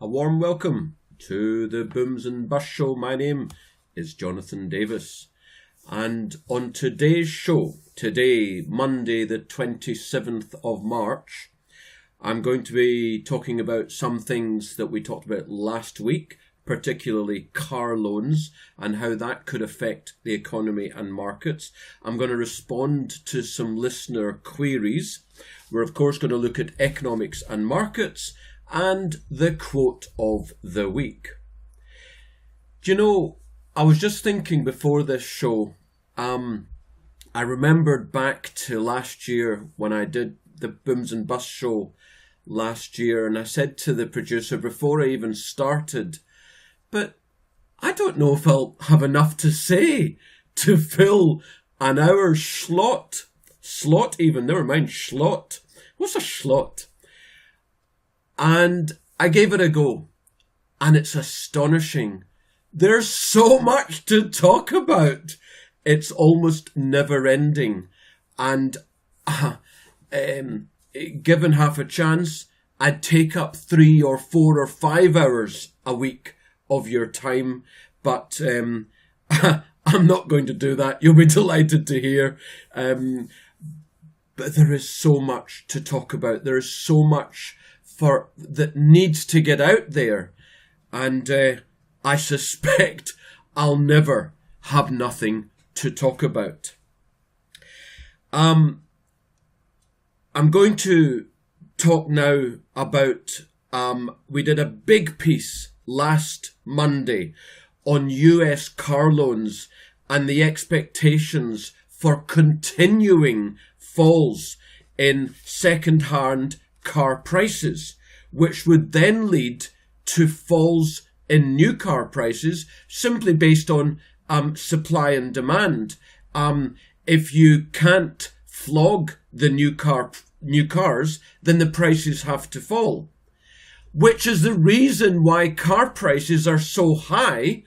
A warm welcome to the Booms and Bust Show. My name is Jonathan Davis. And on today's show, today, Monday the 27th of March, I'm going to be talking about some things that we talked about last week, particularly car loans and how that could affect the economy and markets. I'm going to respond to some listener queries. We're of course going to look at economics and markets and the quote of the week. Do you know, I was just thinking before this show, I remembered back to last year when I did the Booms and Bust show last year, and I said to the producer before I even started, but I don't know if I'll have enough to say to fill an hour's slot. Slot even, never mind slot. What's a slot? And I gave it a go, and it's astonishing. There's so much to talk about. It's almost never ending. And given half a chance, I'd take up 3 or 4 or 5 hours a week of your time. But I'm not going to do that. You'll be delighted to hear. But there is so much to talk about. There is so much that needs to get out there. And I suspect I'll never have nothing to talk about. I'm going to talk now about, we did a big piece last Monday on US car loans and the expectations for continuing falls in second-hand car prices, which would then lead to falls in new car prices simply based on supply and demand. If you can't flog the new cars, then the prices have to fall, which is the reason why car prices are so high,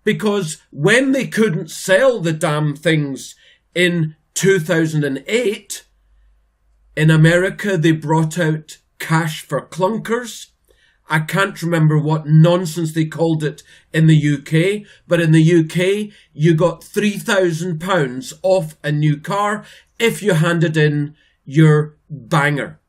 because when they couldn't sell the damn things in 2008, in America, they brought out cash for clunkers. I can't remember what nonsense they called it in the UK, but in the UK, you got £3,000 off a new car if you handed in your banger,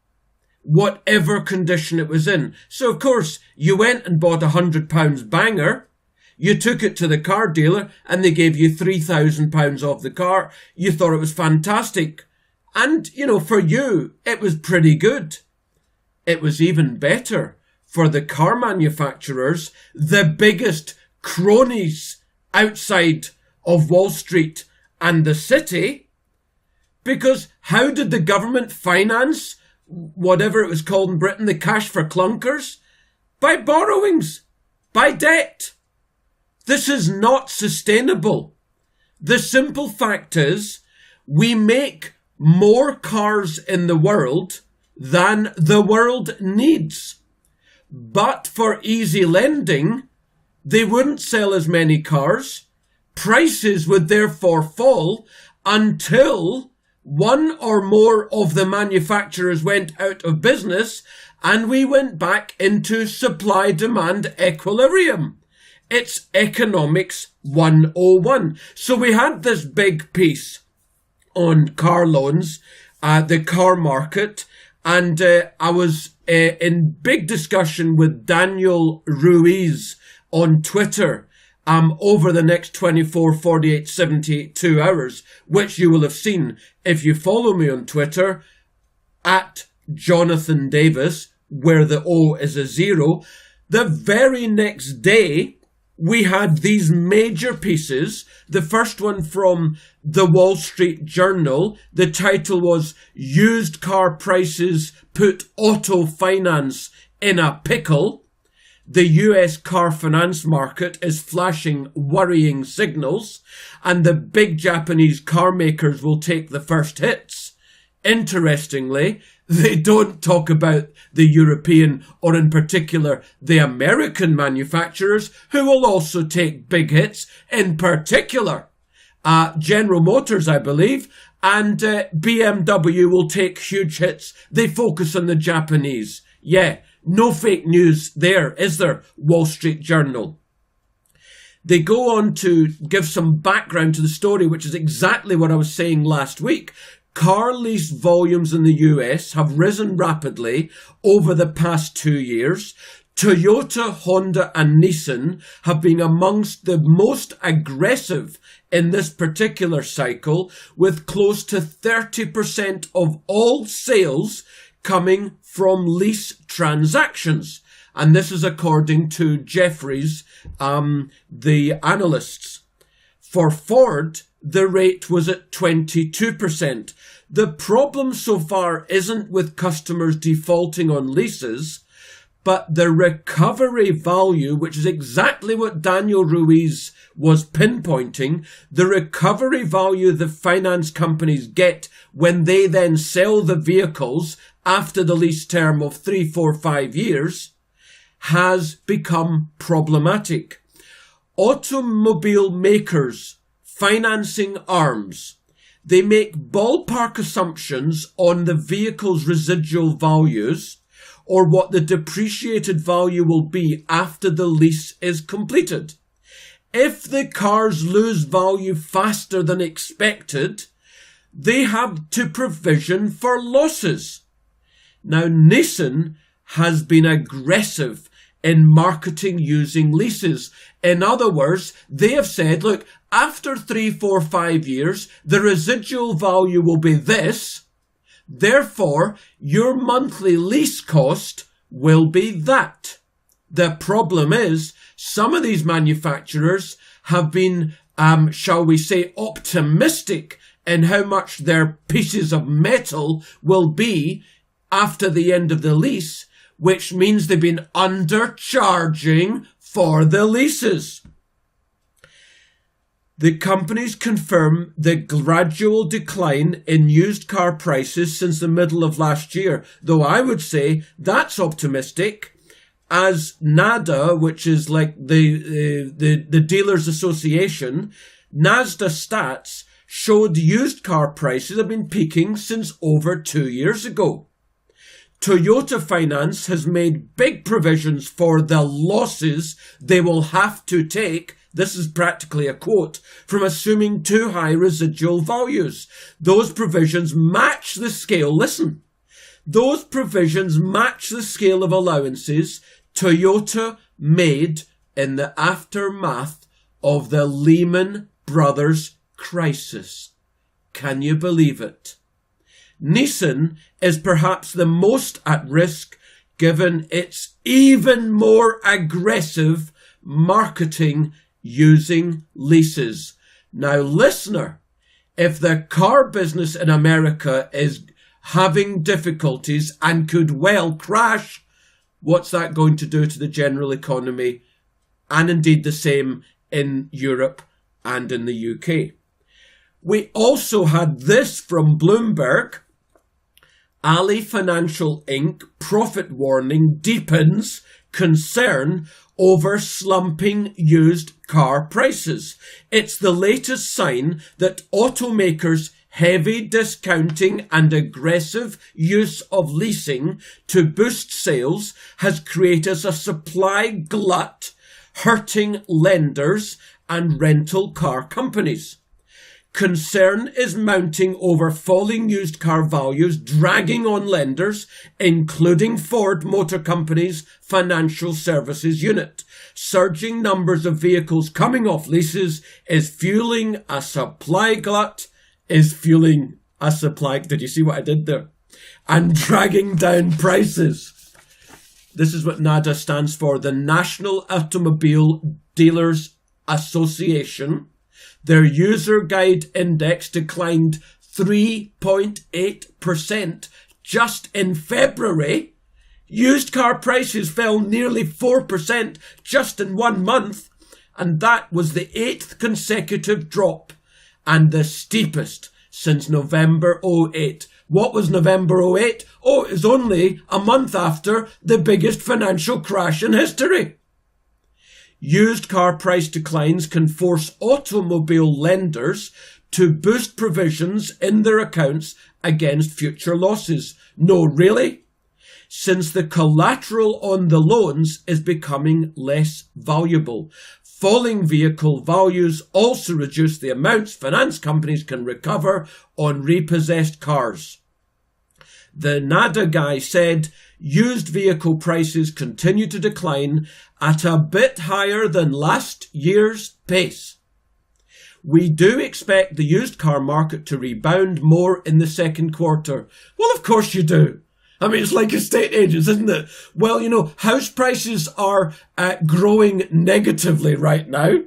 whatever condition it was in. So, of course, you went and bought £100 banger. You took it to the car dealer and they gave you £3,000 off the car. You thought it was fantastic. And, for you, it was pretty good. It was even better for the car manufacturers, the biggest cronies outside of Wall Street and the city. Because how did the government finance whatever it was called in Britain, the cash for clunkers? By borrowings, by debt. This is not sustainable. The simple fact is, we make more cars in the world than the world needs. But for easy lending, they wouldn't sell as many cars. Prices would therefore fall until one or more of the manufacturers went out of business and we went back into supply-demand equilibrium. It's economics 101. So we had this big piece on car loans, the car market, and I was in big discussion with Daniel Ruiz on Twitter over the next 24, 48, 72 hours, which you will have seen if you follow me on Twitter, at Jonathan Davis, where the O is a 0. The very next day, we had these major pieces. The first one from the Wall Street Journal. The title was "Used Car Prices Put Auto Finance in a Pickle." The US car finance market is flashing worrying signals, and the big Japanese car makers will take the first hits. Interestingly, they don't talk about the European, or in particular the American manufacturers, who will also take big hits, in particular General Motors, I believe, and BMW will take huge hits. They focus on the Japanese. Yeah, No fake news there, is there, Wall Street Journal? They go on to give some background to the story, which is exactly what I was saying last week. Car lease volumes in the US have risen rapidly over the past 2 years. Toyota, Honda and Nissan have been amongst the most aggressive in this particular cycle, with close to 30% of all sales coming from lease transactions. And this is according to Jefferies, the analysts. For Ford, the rate was at 22%. The problem so far isn't with customers defaulting on leases, but the recovery value, which is exactly what Daniel Ruiz was pinpointing, the recovery value the finance companies get when they then sell the vehicles after the lease term of 3, 4, 5 years, has become problematic. Automobile makers financing arms, they make ballpark assumptions on the vehicle's residual values or what the depreciated value will be after the lease is completed. If the cars lose value faster than expected, they have to provision for losses. Now, Nissan has been aggressive in marketing using leases. In other words, they have said, look, after 3, 4, 5 years, the residual value will be this. Therefore, your monthly lease cost will be that. The problem is, some of these manufacturers have been, shall we say, optimistic in how much their pieces of metal will be after the end of the lease, which means they've been undercharging for the leases. The companies confirm the gradual decline in used car prices since the middle of last year, though I would say that's optimistic, as NADA, which is like the Dealers Association, NASDA stats showed used car prices have been peaking since over 2 years ago. Toyota Finance has made big provisions for the losses they will have to take, this is practically a quote, from assuming too high residual values. Those provisions match the scale, listen, those provisions match the scale of allowances Toyota made in the aftermath of the Lehman Brothers crisis. Can you believe it? Nissan is perhaps the most at risk given its even more aggressive marketing using leases. Now, listener, if the car business in America is having difficulties and could well crash, what's that going to do to the general economy? And indeed the same in Europe and in the UK. We also had this from Bloomberg. Ali Financial Inc. profit warning deepens concern over slumping used car prices. It's the latest sign that automakers' heavy discounting and aggressive use of leasing to boost sales has created a supply glut, hurting lenders and rental car companies. Concern is mounting over falling used car values, dragging on lenders, including Ford Motor Company's financial services unit. Surging numbers of vehicles coming off leases is fueling a supply glut, did you see what I did there? And dragging down prices. This is what NADA stands for, the National Automobile Dealers Association. Their user guide index declined 3.8% just in February. Used car prices fell nearly 4% just in 1 month, and that was the 8th consecutive drop and the steepest since November 08. What was November 08? Oh, it was only a month after the biggest financial crash in history. Used car price declines can force automobile lenders to boost provisions in their accounts against future losses. No, really? since the collateral on the loans is becoming less valuable. Falling vehicle values also reduce the amounts finance companies can recover on repossessed cars. The NADA guy said used vehicle prices continue to decline at a bit higher than last year's pace. We do expect the used car market to rebound more in the second quarter. Well, of course you do. I mean, it's like estate agents, isn't it? Well, you know, house prices are growing negatively right now.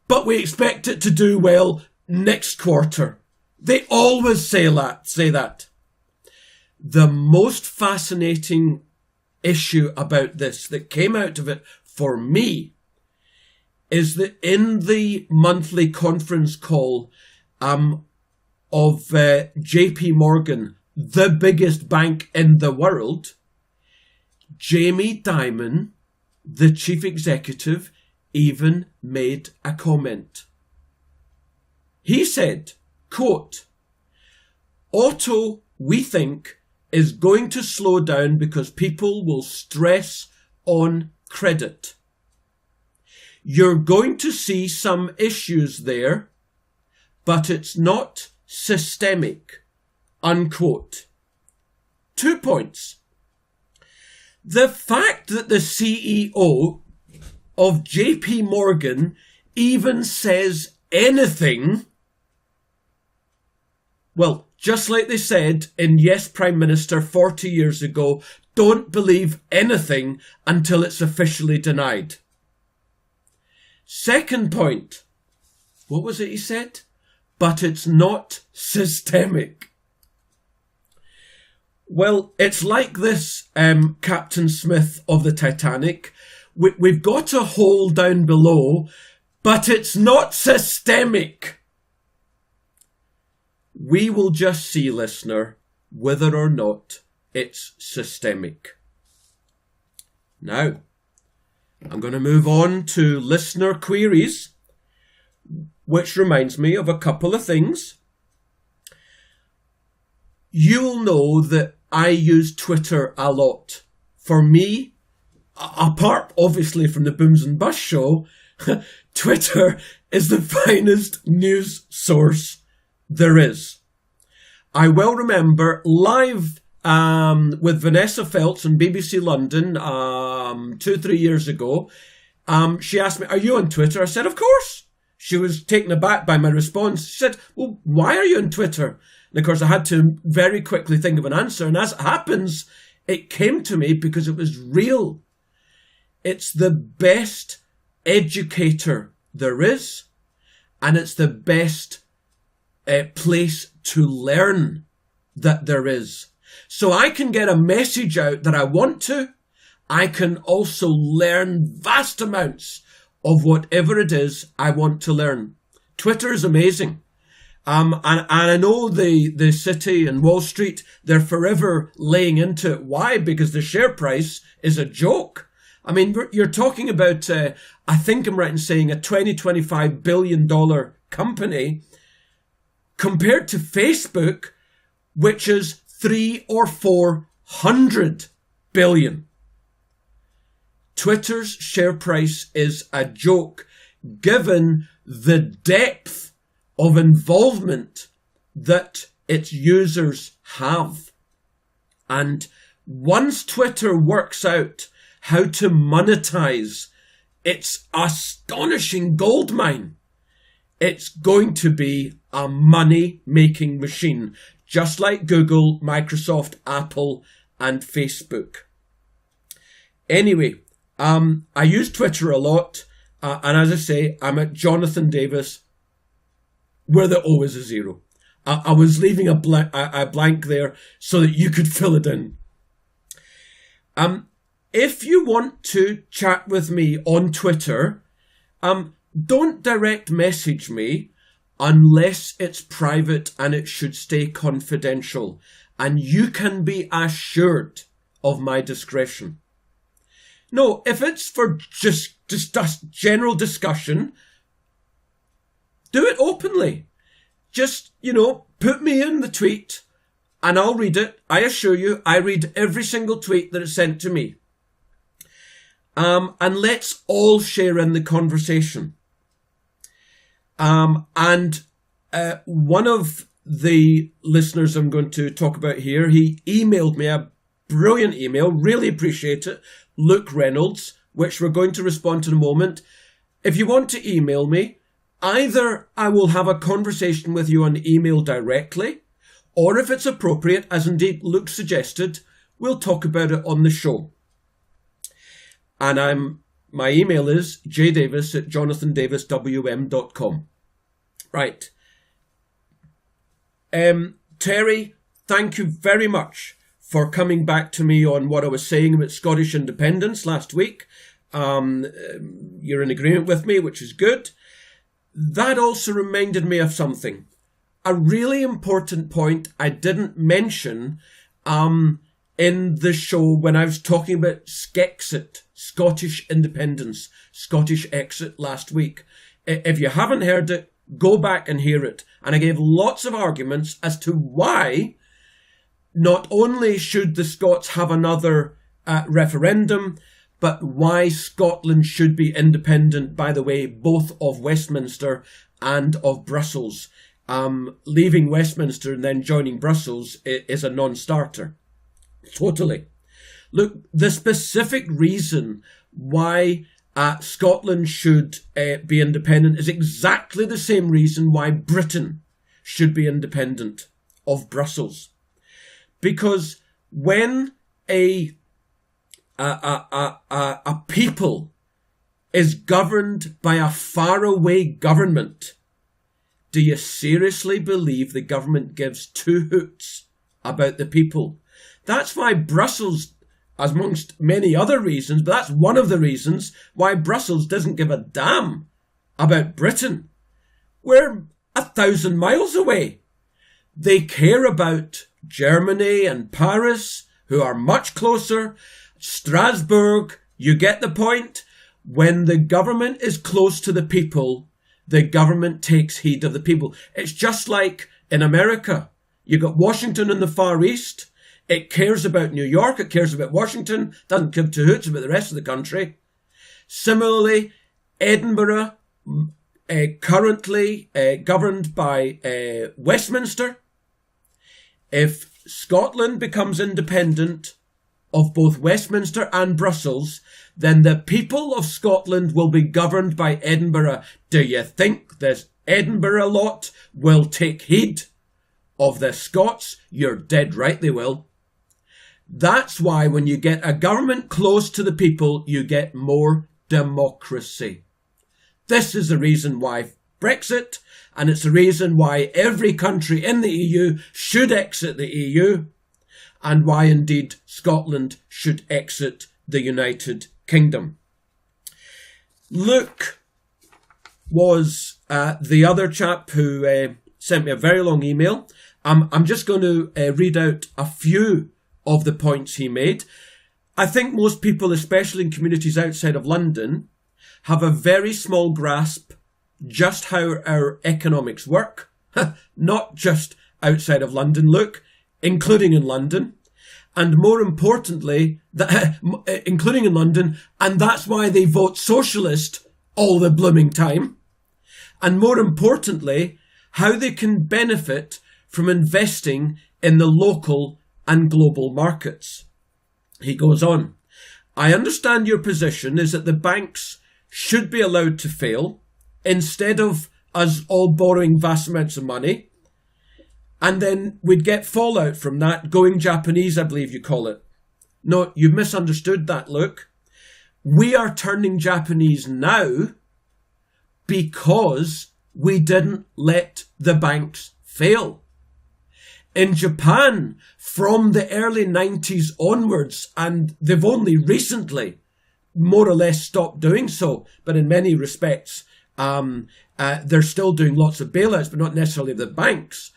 But we expect it to do well next quarter. They always say that. The most fascinating issue about this that came out of it for me is that in the monthly conference call of JP Morgan, the biggest bank in the world, Jamie Dimon, the chief executive, even made a comment. He said, quote, "Auto, we think, is going to slow down because people will stress on credit. You're going to see some issues there, but it's not systemic," unquote. 2 points. The fact that the CEO of JP Morgan even says anything, well, just like they said in Yes, Prime Minister 40 years ago, don't believe anything until it's officially denied. Second point, what was it he said? But it's not systemic. Well, it's like this, Captain Smith of the Titanic. We've got a hole down below, but it's not systemic. We will just see, listener, whether or not it's systemic. Now, I'm going to move on to listener queries, which reminds me of a couple of things. You'll know that I use Twitter a lot. For me, apart obviously from the Booms and Bust show, Twitter is the finest news source there is. I well remember live with Vanessa Feltz on BBC London 2-3 years ago. She asked me, "Are you on Twitter?" I said, "Of course." She was taken aback by my response. She said, "Well, why are you on Twitter?" And of course, I had to very quickly think of an answer. And as it happens, it came to me because it was real. It's the best educator there is, and it's the best place to learn that there is. So I can get a message out that I want to. I can also learn vast amounts of whatever it is I want to learn. Twitter is amazing. And I know the city and Wall Street, they're forever laying into it. Why? Because the share price is a joke. I mean, you're talking about, I think I'm right in saying, a $25 billion company compared to Facebook, which is 300 or 400 billion. Twitter's share price is a joke, given the depth of involvement that its users have. And once Twitter works out how to monetize its astonishing goldmine, it's going to be a money-making machine, just like Google, Microsoft, Apple, and Facebook. Anyway, I use Twitter a lot, and as I say, I'm at Jonathan Davis, where the O is a zero. I was leaving a blank there so that you could fill it in. If you want to chat with me on Twitter, don't direct message me unless it's private and it should stay confidential. And you can be assured of my discretion. No, if it's for just general discussion, do it openly. Just, put me in the tweet and I'll read it. I assure you, I read every single tweet that is sent to me. And let's all share in the conversation. And one of the listeners I'm going to talk about here, he emailed me a brilliant email, really appreciate it, Luke Reynolds, which we're going to respond to in a moment. If you want to email me, either I will have a conversation with you on email directly, or if it's appropriate, as indeed Luke suggested, we'll talk about it on the show. And my email is jdavis@jonathandaviswm.com. Right. Terry, thank you very much for coming back to me on what I was saying about Scottish independence last week. You're in agreement with me, which is good. That also reminded me of something. A really important point I didn't mention in the show when I was talking about Skexit, Scottish independence, Scottish exit last week. If you haven't heard it, go back and hear it. And I gave lots of arguments as to why not only should the Scots have another referendum, but why Scotland should be independent, by the way, both of Westminster and of Brussels. Leaving Westminster and then joining Brussels is a non-starter. Totally. Look, the specific reason why Scotland should be independent is exactly the same reason why Britain should be independent of Brussels. Because when a people is governed by a faraway government, do you seriously believe the government gives two hoots about the people? That's why Brussels, amongst many other reasons, but that's one of the reasons why Brussels doesn't give a damn about Britain. We're 1,000 miles away. They care about Germany and Paris, who are much closer. Strasbourg, you get the point. When the government is close to the people, the government takes heed of the people. It's just like in America. You got Washington in the Far East. It cares about New York. It cares about Washington. Doesn't give two hoots about the rest of the country. Similarly, Edinburgh, currently governed by Westminster. If Scotland becomes independent of both Westminster and Brussels, then the people of Scotland will be governed by Edinburgh. Do you think this Edinburgh lot will take heed of the Scots? You're dead right they will. That's why when you get a government close to the people, you get more democracy. This is the reason why Brexit, and it's the reason why every country in the EU should exit the EU, and why indeed Scotland should exit the United Kingdom. Luke was the other chap who sent me a very long email. I'm just going to read out a few of the points he made. I think most people, especially in communities outside of London, have a very small grasp just how our economics work. Not just outside of London, look, including in London. And more importantly, including in London, and that's why they vote socialist all the blooming time. And more importantly, how they can benefit from investing in the local and global markets. He goes on, I understand your position is that the banks should be allowed to fail instead of us all borrowing vast amounts of money. And then we'd get fallout from that, going Japanese, I believe you call it. No, you misunderstood that, Luke. We are turning Japanese now because we didn't let the banks fail. In Japan, from the early 90s onwards, and they've only recently more or less stopped doing so, but in many respects, they're still doing lots of bailouts, but not necessarily the banks.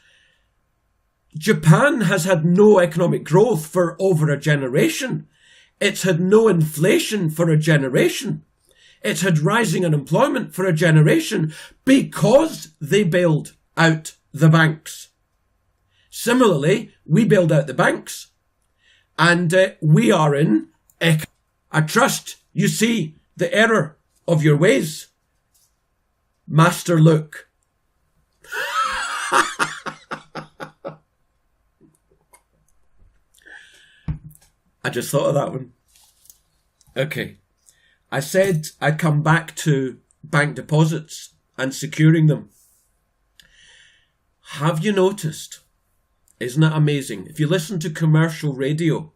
Japan has had no economic growth for over a generation. It's had no inflation for a generation. It's had rising unemployment for a generation because they bailed out the banks. Similarly, we bailed out the banks. And we are in I trust you see the error of your ways, Master Luke. I just thought of that one. Okay. I said I'd come back to bank deposits and securing them. Have you noticed? Isn't it amazing? If you listen to commercial radio,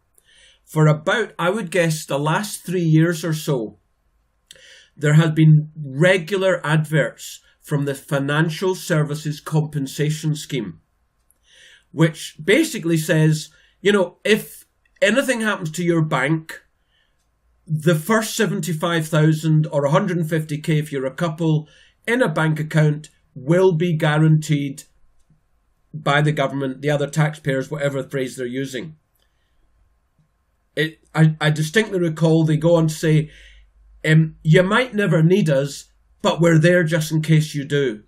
for about, I would guess, the last 3 years or so, there have been regular adverts from the Financial Services Compensation Scheme, which basically says, you know, if anything happens to your bank, the first 75,000 or 150k if you're a couple in a bank account will be guaranteed by the government, the other taxpayers, whatever phrase they're using. I distinctly recall they go on to say, you might never need us, but we're there just in case you do.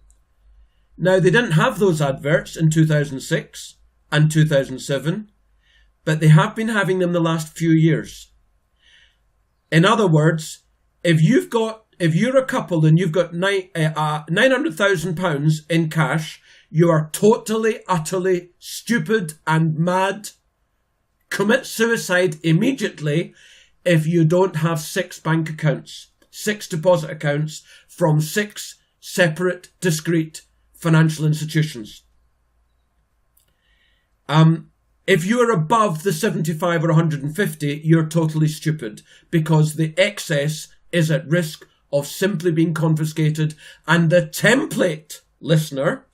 Now, they didn't have those adverts in 2006 and 2007, but they have been having them the last few years. In other words, if you're a couple and you've got £900,000 in cash, you are totally, utterly stupid and mad. Commit suicide immediately if you don't have 6 bank accounts, 6 deposit accounts from 6 separate, discrete financial institutions. If you are above the 75 or 150, you're totally stupid because the excess is at risk of simply being confiscated. And the template, listener,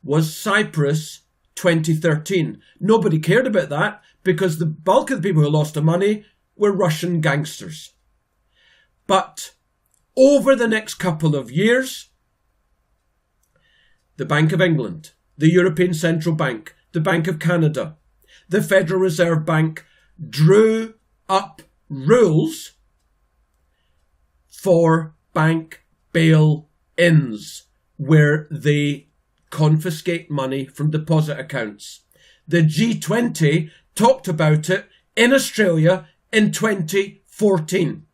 was Cyprus 2013. Nobody cared about that because the bulk of the people who lost the money were Russian gangsters. But over the next couple of years, the Bank of England, the European Central Bank, the Bank of Canada, the Federal Reserve Bank drew up rules for bank bail-ins where they confiscate money from deposit accounts. The G20 talked about it in Australia in 2014.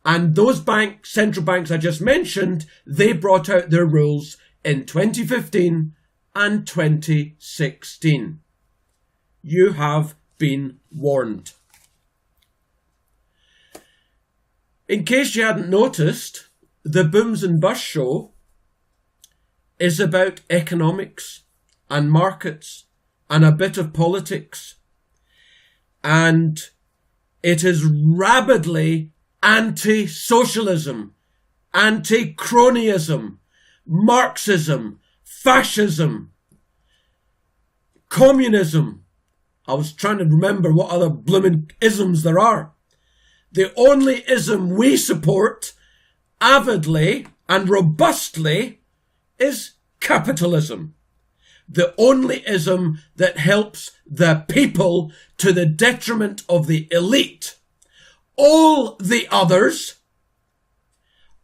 And those central banks I just mentioned, they brought out their rules in 2015 and 2016. You have been warned. In case you hadn't noticed, the Booms and Bust show is about economics and markets and a bit of politics. And it is rabidly anti-socialism, anti-cronyism, Marxism, fascism, communism. I was trying to remember what other blooming isms there are. The only ism we support avidly and robustly is capitalism. The only ism that helps the people to the detriment of the elite. All the others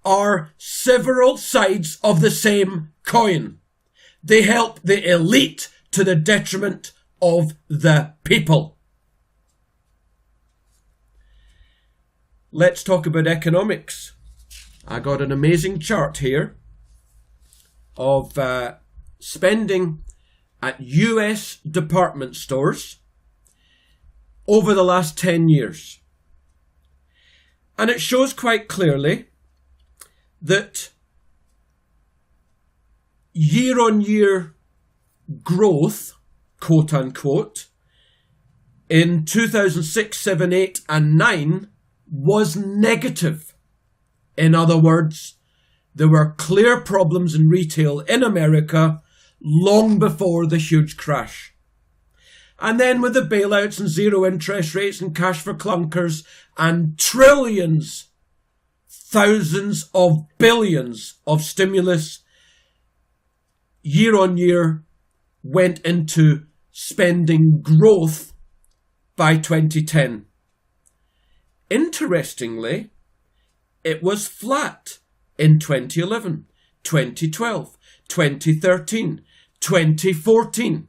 are several sides of the same coin. They help the elite to the detriment of the people. Let's talk about economics. I got an amazing chart here of spending at US department stores over the last 10 years. And it shows quite clearly that year-on-year growth, quote unquote, in 2006, 7, 8 and 9 was negative. In other words, there were clear problems in retail in America long before the huge crash. And then with the bailouts and zero interest rates and cash for clunkers and trillions, thousands of billions of stimulus, year on year went into spending growth by 2010. Interestingly, it was flat in 2011, 2012, 2013, 2014.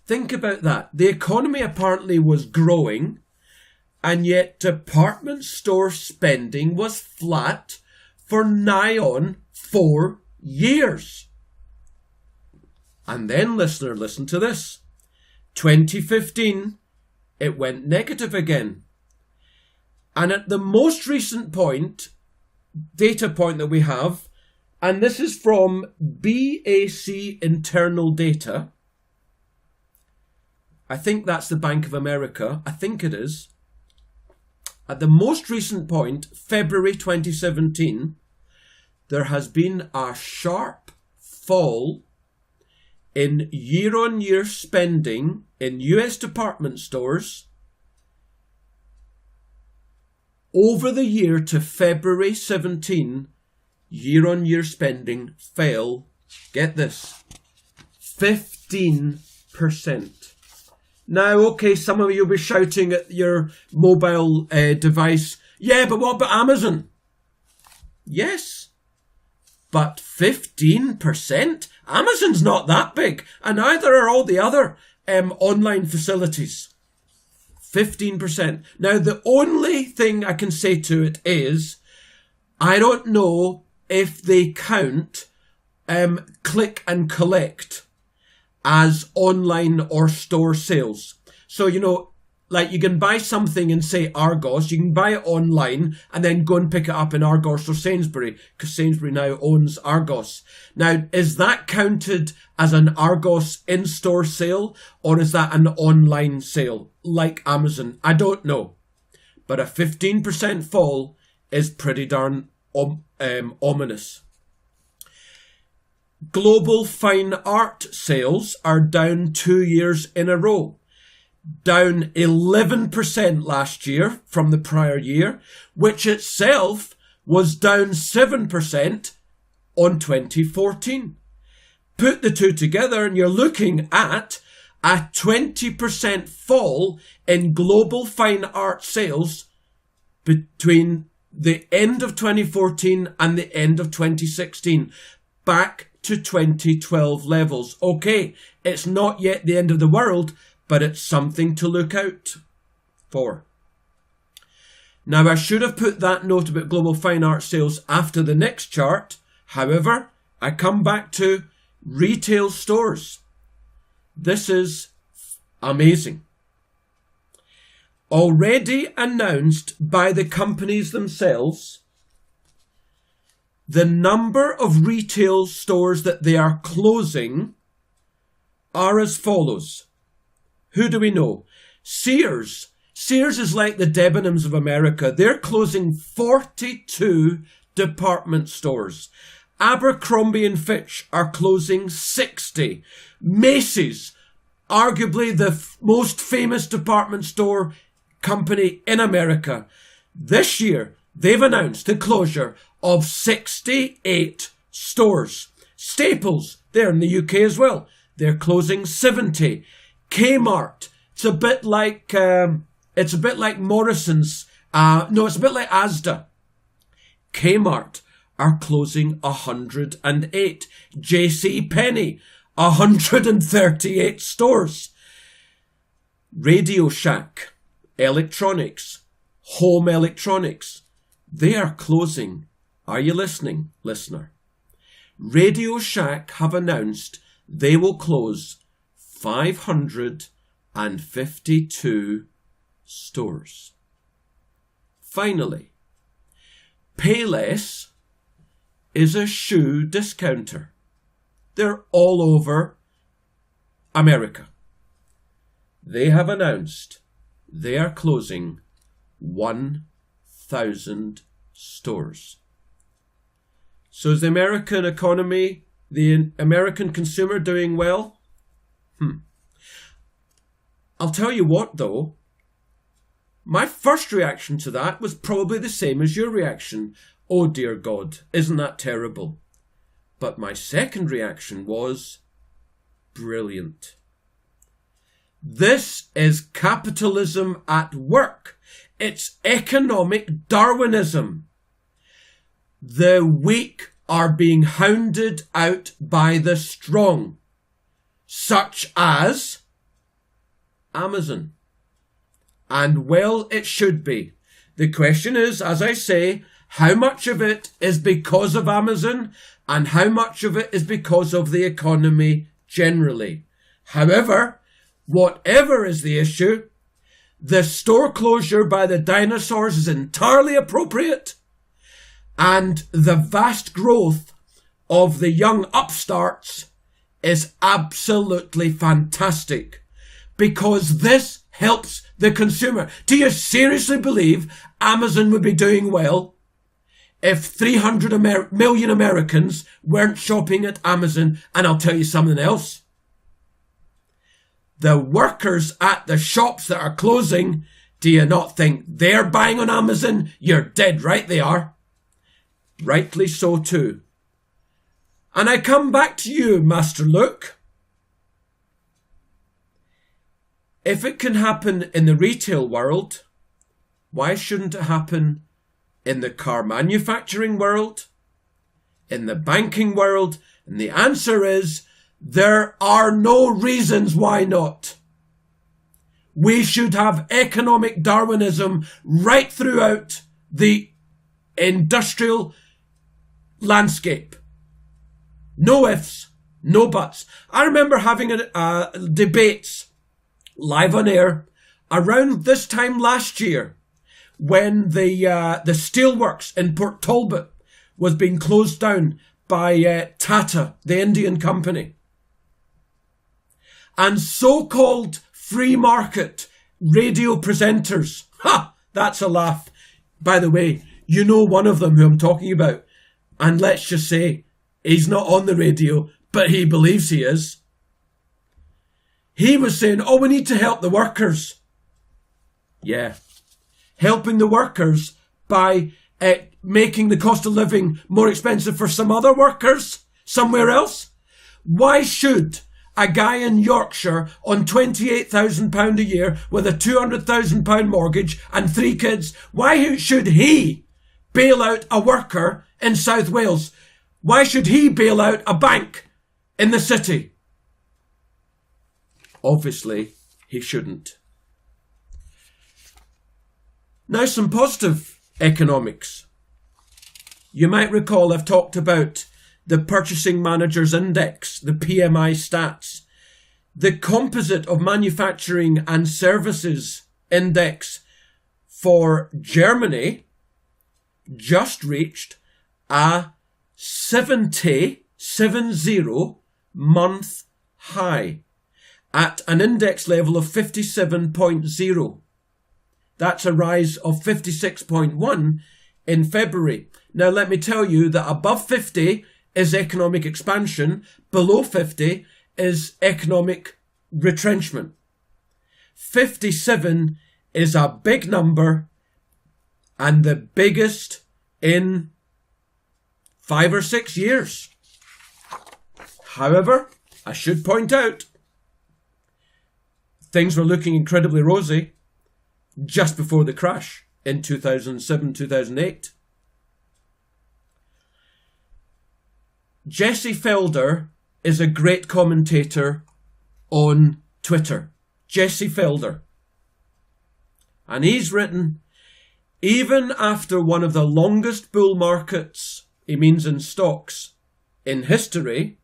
Think about that. The economy apparently was growing, and yet department store spending was flat for nigh on 4 years. And then, listener, listen to this. 2015, it went negative again. And at the most recent data point that we have, and this is from BAC internal data. I think that's the Bank of America. I think it is. At the most recent point, February 2017, there has been a sharp fall in year-on-year spending in US department stores over the year to February 17. Year-on-year spending fell, get this, 15%. Now, okay, some of you will be shouting at your mobile device, yeah, but what about Amazon? Yes, but 15%? Amazon's not that big, and neither are all the other online facilities. 15%. Now, the only thing I can say to it is, I don't know if they count click and collect as online or store sales. So, like you can buy something in, say, Argos, you can buy it online and then go and pick it up in Argos or Sainsbury, because Sainsbury now owns Argos. Now, is that counted as an Argos in-store sale, or is that an online sale, like Amazon? I don't know. But a 15% fall is pretty darn ominous. Global fine art sales are down 2 years in a row. Down 11% last year from the prior year, which itself was down 7% on 2014. Put the two together and you're looking at a 20% fall in global fine art sales between the end of 2014 and the end of 2016, back to 2012 levels. Okay, it's not yet the end of the world, but it's something to look out for. Now, I should have put that note about global fine art sales after the next chart. However, I come back to retail stores. This is amazing. Already announced by the companies themselves, the number of retail stores that they are closing are as follows. Who do we know? Sears. Sears is like the Debenhams of America. They're closing 42 department stores. Abercrombie and Fitch are closing 60. Macy's, arguably the most famous department store company in America, this year they've announced the closure of 68 stores. Staples, they're in the UK as well, they're closing 70. Kmart, it's a bit like Morrison's. It's a bit like Asda. Kmart are closing 108. JCPenney, 138 stores. Radio Shack, electronics, home electronics, they are closing. Are you listening, listener? Radio Shack have announced they will close 552 stores. Finally, Payless is a shoe discounter. They're all over America. They have announced they are closing 1,000 stores. So is the American economy, the American consumer doing well? I'll tell you what though, my first reaction to that was probably the same as your reaction. Oh dear God, isn't that terrible? But my second reaction was brilliant. This is capitalism at work. It's economic Darwinism. The weak are being hounded out by the strong, such as Amazon. And well, it should be. The question is, as I say, how much of it is because of Amazon and how much of it is because of the economy generally. However, whatever is the issue, the store closure by the dinosaurs is entirely appropriate, and the vast growth of the young upstarts is absolutely fantastic, because this helps the consumer. Do you seriously believe Amazon would be doing well if 300 million Americans weren't shopping at Amazon? And I'll tell you something else. The workers at the shops that are closing, do you not think they're buying on Amazon? You're dead right they are. Rightly so too. And I come back to you, Master Luke. If it can happen in the retail world, why shouldn't it happen in the car manufacturing world, in the banking world? And the answer is, there are no reasons why not. We should have economic Darwinism right throughout the industrial landscape. No ifs, no buts. I remember having debates live on air around this time last year when the steelworks in Port Talbot was being closed down by Tata, the Indian company. And so-called free market radio presenters, that's a laugh. By the way, you know one of them who I'm talking about. And let's just say, he's not on the radio, but he believes he is. He was saying, we need to help the workers. Yeah. Helping the workers by making the cost of living more expensive for some other workers somewhere else. Why should a guy in Yorkshire on £28,000 a year with a £200,000 mortgage and 3 kids, why should he bail out a worker in South Wales? Why should he bail out a bank in the city? Obviously, he shouldn't. Now, some positive economics. You might recall I've talked about the Purchasing Managers Index, the PMI stats. The Composite of Manufacturing and Services Index for Germany just reached a 70 month high at an index level of 57.0. That's a rise of 56.1 in February. Now, let me tell you that above 50 is economic expansion, below 50 is economic retrenchment. 57 is a big number and the biggest in 5 or 6 years. However, I should point out, things were looking incredibly rosy just before the crash in 2007, 2008. Jesse Felder is a great commentator on Twitter. Jesse Felder. And he's written, even after one of the longest bull markets, he means in stocks, in history,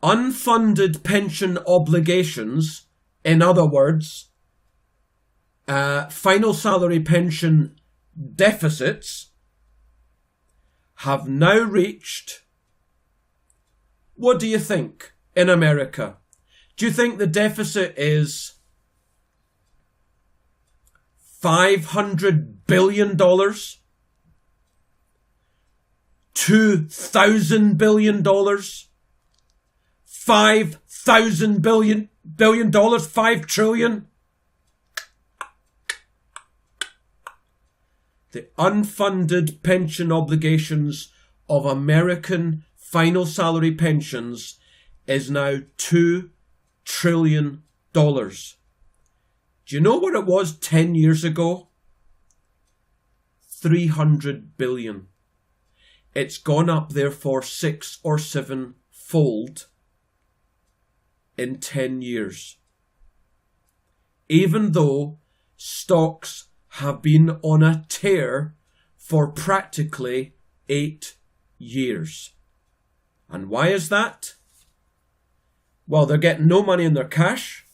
unfunded pension obligations, in other words, final salary pension deficits, have now reached, what do you think in America? Do you think the deficit is $500 billion? $2,000 billion? $5,000 billion? $5 trillion? The unfunded pension obligations of American final salary pensions is now $2 trillion. Do you know what it was 10 years ago? 300 billion. It's gone up therefore 6 or 7 fold in 10 years. even though stocks have been on a tear for practically 8 years. And why is that? Well, they're getting no money in their cash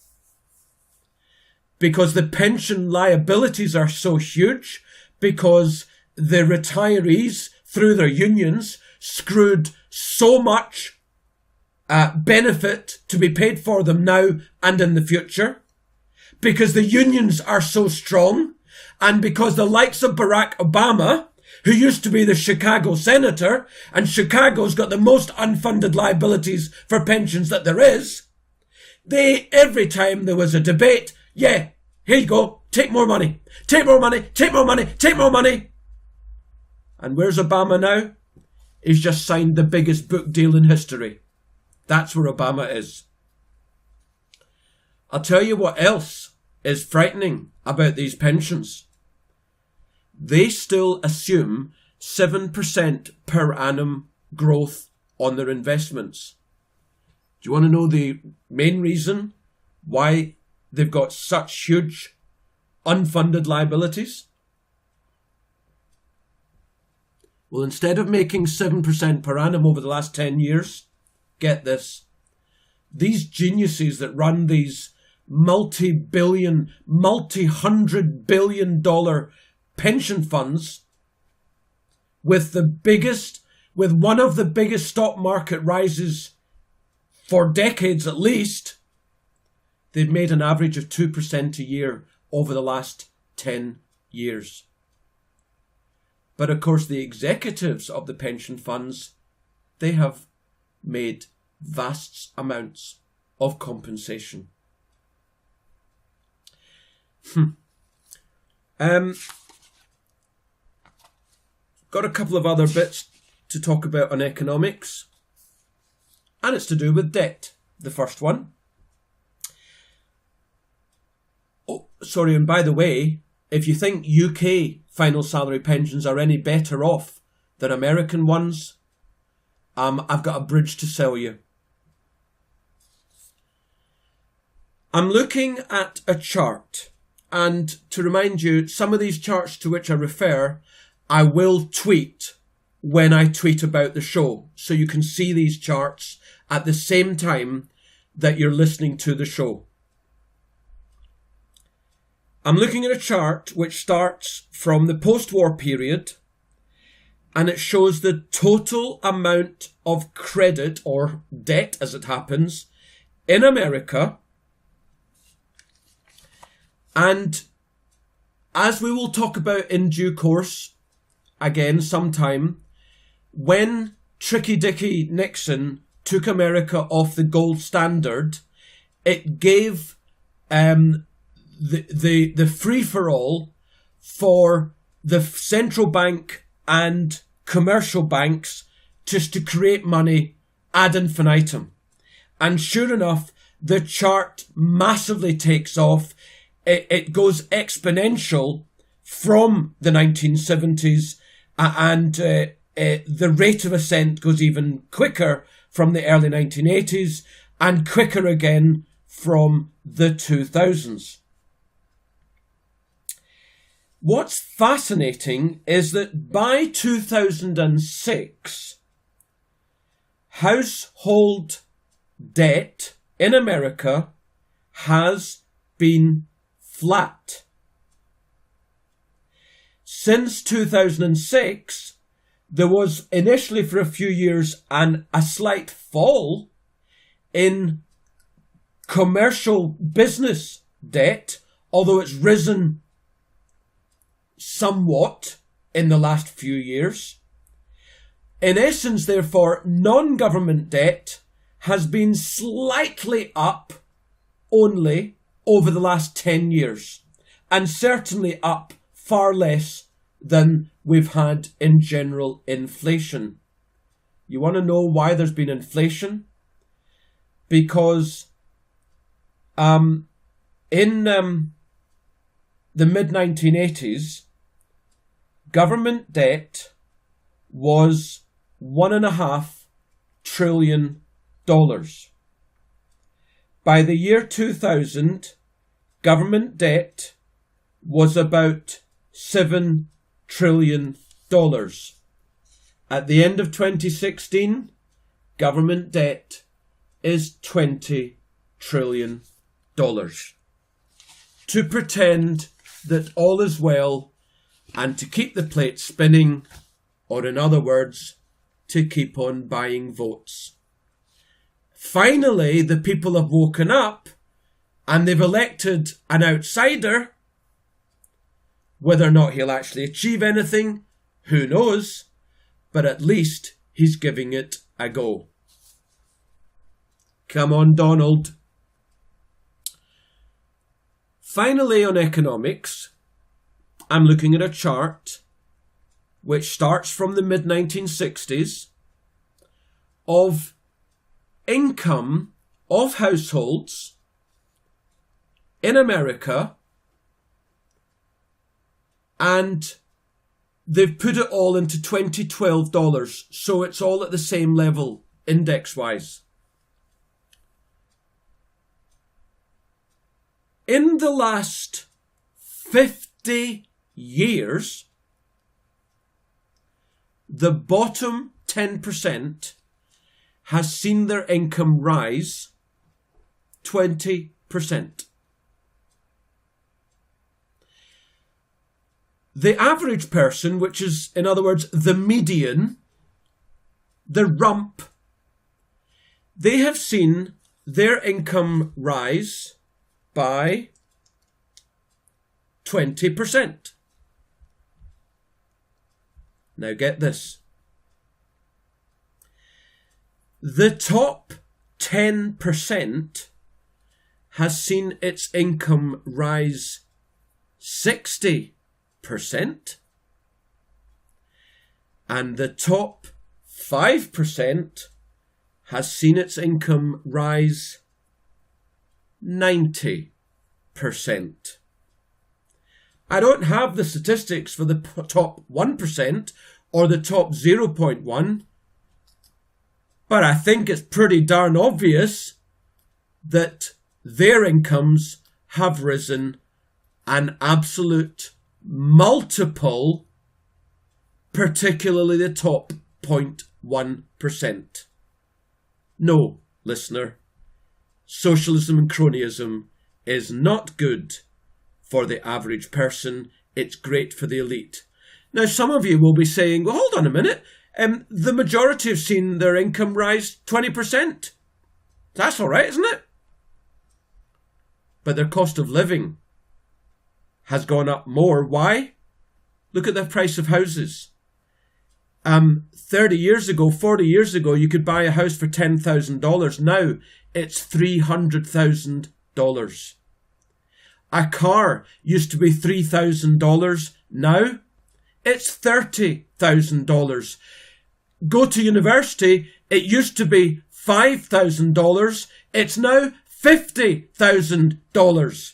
because the pension liabilities are so huge, because the retirees, through their unions, screwed so much benefit to be paid for them now and in the future, because the unions are so strong, and because the likes of Barack Obama, who used to be the Chicago senator, and Chicago's got the most unfunded liabilities for pensions that there is, they, every time there was a debate, yeah, here you go, take more money, take more money, take more money, take more money. And where's Obama now? He's just signed the biggest book deal in history. That's where Obama is. I'll tell you what else is frightening about these pensions. They still assume 7% per annum growth on their investments. Do you want to know the main reason why they've got such huge unfunded liabilities? Well, instead of making 7% per annum over the last 10 years, get this, these geniuses that run these multi-billion, multi-hundred billion dollar pension funds with one of the biggest stock market rises for decades at least, they've made an average of 2% a year over the last 10 years. But of course, the executives of the pension funds, they have made vast amounts of compensation. Got a couple of other bits to talk about on economics, and it's to do with debt. The first one. Oh, sorry, and by the way, if you think UK final salary pensions are any better off than American ones, I've got a bridge to sell you. I'm looking at a chart, and to remind you, some of these charts to which I refer, I will tweet when I tweet about the show, so you can see these charts at the same time that you're listening to the show. I'm looking at a chart which starts from the post-war period, and it shows the total amount of credit, or debt as it happens, in America. And as we will talk about in due course, again sometime, when Tricky Dicky Nixon took America off the gold standard, it gave the free-for-all for the central bank and commercial banks just to create money ad infinitum. And sure enough, the chart massively takes off. It goes exponential from the 1970s, and the rate of ascent goes even quicker from the early 1980s, and quicker again from the 2000s. What's fascinating is that by 2006, household debt in America has been flat. Since 2006, there was initially for a few years a slight fall in commercial business debt, although it's risen somewhat in the last few years. In essence, therefore, non-government debt has been slightly up only over the last 10 years, and certainly up far less than we've had in general inflation. You want to know why there's been inflation? Because in the mid-1980s, government debt was $1.5 trillion. By the year 2000, government debt was about $7 trillion. At the end of 2016, government debt is $20 trillion. To pretend that all is well and to keep the plate spinning, or in other words, to keep on buying votes. Finally, the people have woken up and they've elected an outsider. Whether or not he'll actually achieve anything, who knows? But at least he's giving it a go. Come on, Donald. Finally, on economics, I'm looking at a chart which starts from the mid-1960s of income of households in America, and they've put it all into 2012 dollars, so it's all at the same level index-wise. In the last 50 years, the bottom 10% has seen their income rise 20%. The average person, which is, in other words, the median, the rump, they have seen their income rise by 20%. Now get this. The top 10% has seen its income rise 60%, and the top 5% has seen its income rise 90%. I don't have the statistics for the top 1% or the top 0.1, but I think it's pretty darn obvious that their incomes have risen an absolute multiple, particularly the top 0.1%. No, listener, socialism and cronyism is not good for the average person. It's great for the elite. Now, some of you will be saying, well, hold on a minute. The majority have seen their income rise 20%. That's all right, isn't it? But their cost of living has gone up more. Why? Look at the price of houses. 30 years ago, 40 years ago, you could buy a house for $10,000. Now it's $300,000. A car used to be $3,000. Now it's $30,000. Go to university, it used to be $5,000. It's now $50,000.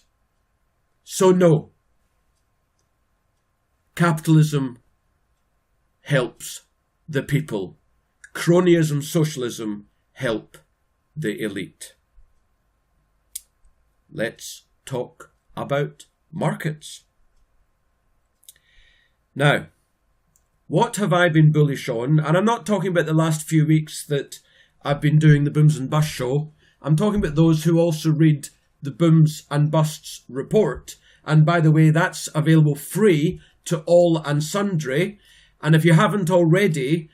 So no. Capitalism helps the people. Cronyism, socialism help the elite. Let's talk about markets. Now, what have I been bullish on? And I'm not talking about the last few weeks that I've been doing the Booms and Busts show. I'm talking about those who also read the Booms and Busts report. And by the way, that's available free to all and sundry. And if you haven't already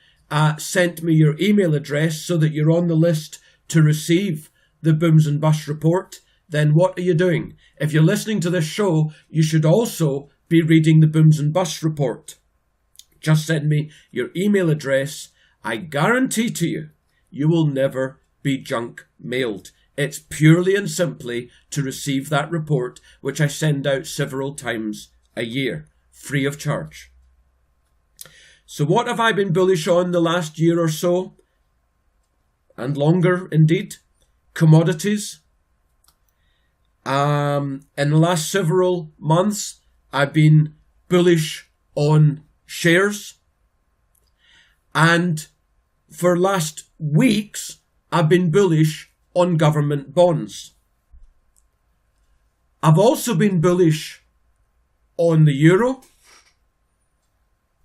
sent me your email address so that you're on the list to receive the Booms and Busts report, then what are you doing? If you're listening to this show, you should also be reading the Booms and Busts report. Just send me your email address. I guarantee to you, you will never be junk mailed. It's purely and simply to receive that report, which I send out several times a year, free of charge. So what have I been bullish on the last year or so? And longer, indeed. Commodities. In the last several months, I've been bullish on shares. And for last weeks, I've been bullish on government bonds. I've also been bullish on the euro,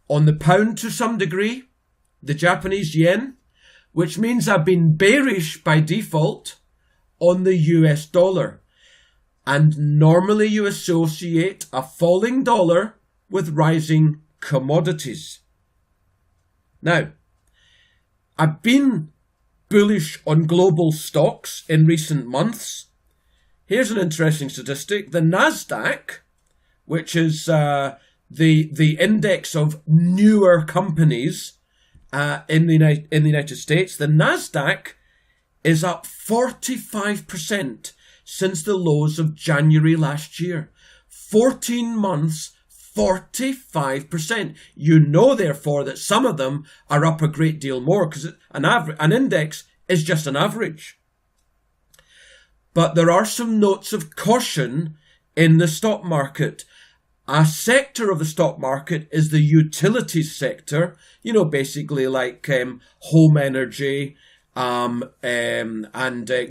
on the pound to some degree, the Japanese yen, which means I've been bearish by default on the US dollar. And normally you associate a falling dollar with rising commodities. Now, I've been bullish on global stocks in recent months. Here's an interesting statistic. The Nasdaq, which is the index of newer companies in the United States, the Nasdaq is up 45% since the lows of January last year. 14 months, 45%. You know, therefore, that some of them are up a great deal more because an index is just an average. But there are some notes of caution in the stock market. A sector of the stock market is the utilities sector, basically like home energy, and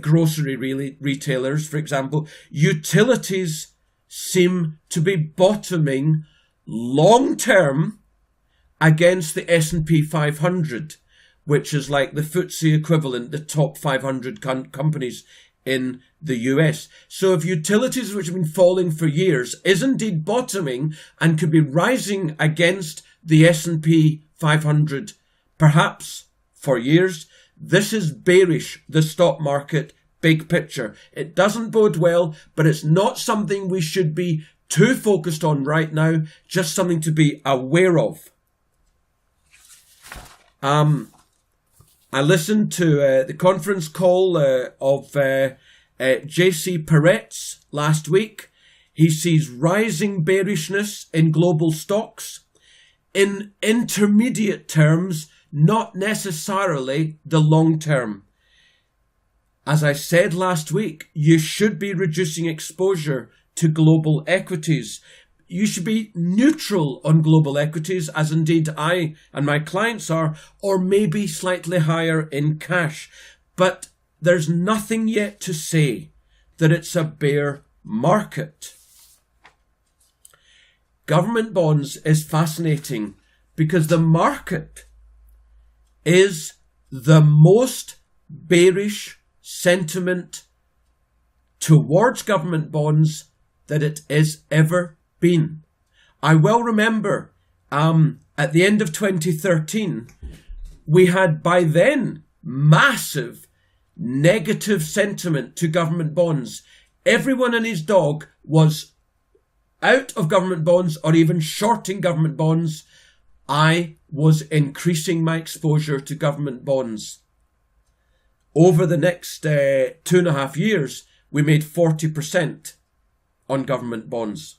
grocery retailers, for example. Utilities seem to be bottoming long term against the S&P 500, which is like the FTSE equivalent, the top 500 companies in the US. So if utilities, which have been falling for years, is indeed bottoming and could be rising against the S&P 500, perhaps for years, this is bearish, the stock market, big picture. It doesn't bode well, but it's not something we should be too focused on right now, just something to be aware of. I listened to the conference call of J.C. Peretz last week. He sees rising bearishness in global stocks. In intermediate terms, not necessarily the long term. As I said last week, you should be reducing exposure to global equities. You should be neutral on global equities, as indeed I and my clients are, or maybe slightly higher in cash. But there's nothing yet to say that it's a bear market. Government bonds is fascinating because the market is the most bearish sentiment towards government bonds that it has ever been. I well remember at the end of 2013, we had by then massive negative sentiment to government bonds. Everyone and his dog was out of government bonds or even shorting government bonds. I was increasing my exposure to government bonds. Over the next 2.5 years, we made 40% on government bonds.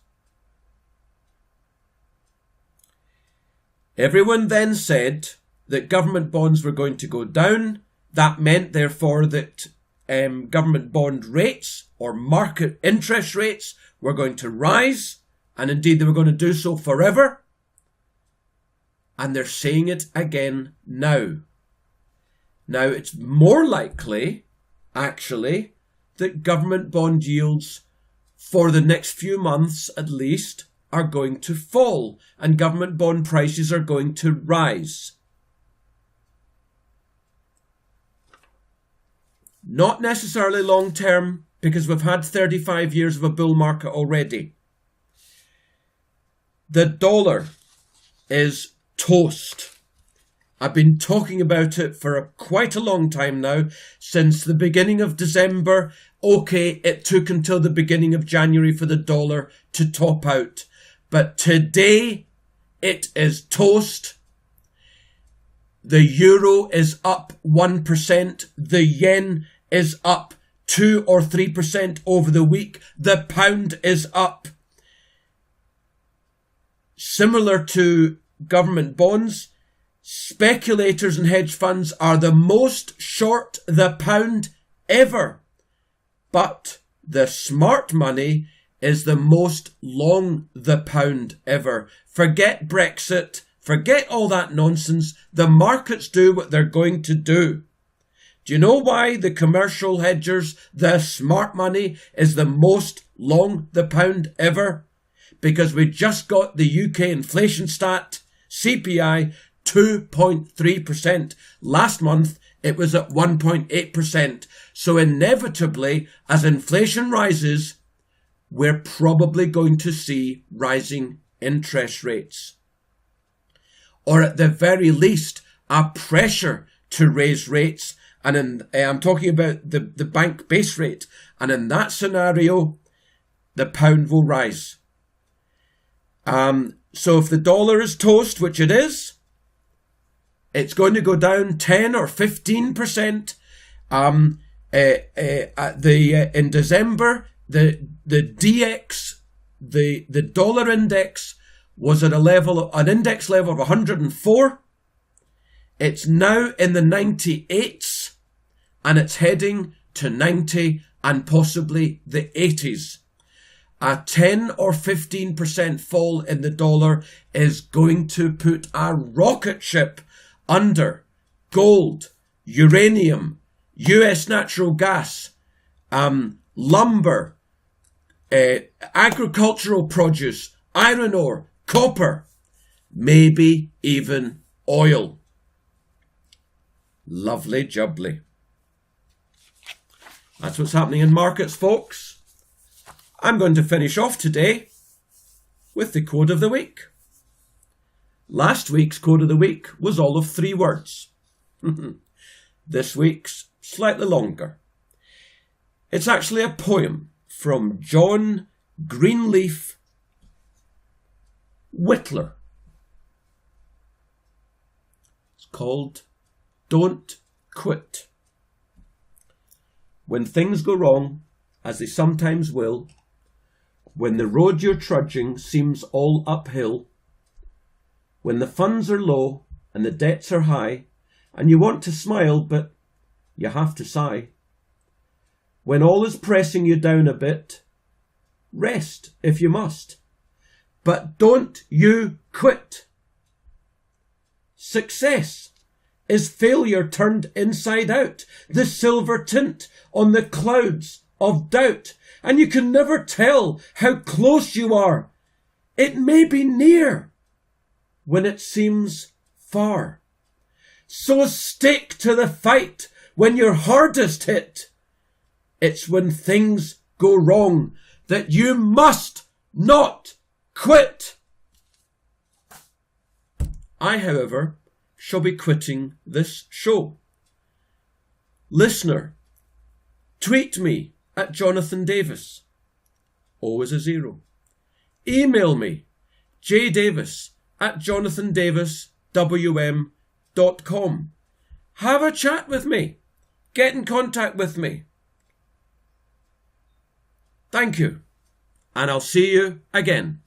Everyone then said that government bonds were going to go down. That meant, therefore, that government bond rates or market interest rates were going to rise, and indeed they were going to do so forever. And they're saying it again now. Now, it's more likely, actually, that government bond yields for the next few months at least are going to fall and government bond prices are going to rise. Not necessarily long term, because we've had 35 years of a bull market already. The dollar is toast. I've been talking about it for quite a long time now, since the beginning of December. Okay, it took until the beginning of January for the dollar to top out. But today, it is toast. The euro is up 1%. The yen is up 2 or 3% over the week. The pound is up. Similar to government bonds, speculators and hedge funds are the most short the pound ever. But the smart money is the most long the pound ever. Forget Brexit. Forget all that nonsense. The markets do what they're going to do. Do you know why the commercial hedgers, the smart money, is the most long the pound ever? Because we just got the UK inflation stat, CPI, 2.3%. Last month, it was at 1.8%. So inevitably, as inflation rises, we're probably going to see rising interest rates. Or at the very least, a pressure to raise rates. And I'm talking about the bank base rate. And in that scenario, the pound will rise. So if the dollar is toast, which it is, it's going to go down 10 or 15%. In December, the DX, the dollar index was at an index level of 104. It's now in the 98s, and it's heading to 90 and possibly the 80s. A 10 or 15% fall in the dollar is going to put a rocket ship under gold, uranium, US natural gas, lumber, agricultural produce, iron ore, copper, maybe even oil. Lovely jubbly. That's what's happening in markets, folks. I'm going to finish off today with the quote of the week. Last week's quote of the week was all of 3 words. This week's slightly longer. It's actually a poem from John Greenleaf Whitler. It's called Don't Quit. When things go wrong, as they sometimes will, when the road you're trudging seems all uphill, when the funds are low and the debts are high, and you want to smile but you have to sigh, when all is pressing you down a bit, rest if you must, but don't you quit. Success is failure turned inside out, the silver tint on the clouds of doubt, and you can never tell how close you are. It may be near when it seems far. So stick to the fight when you're hardest hit. It's when things go wrong that you must not quit. I, however, shall be quitting this show. Listener, tweet me at Jonathan Davis, always a 0. Email me, jdavis@jonathandaviswm.com. Have a chat with me. Get in contact with me. Thank you, and I'll see you again.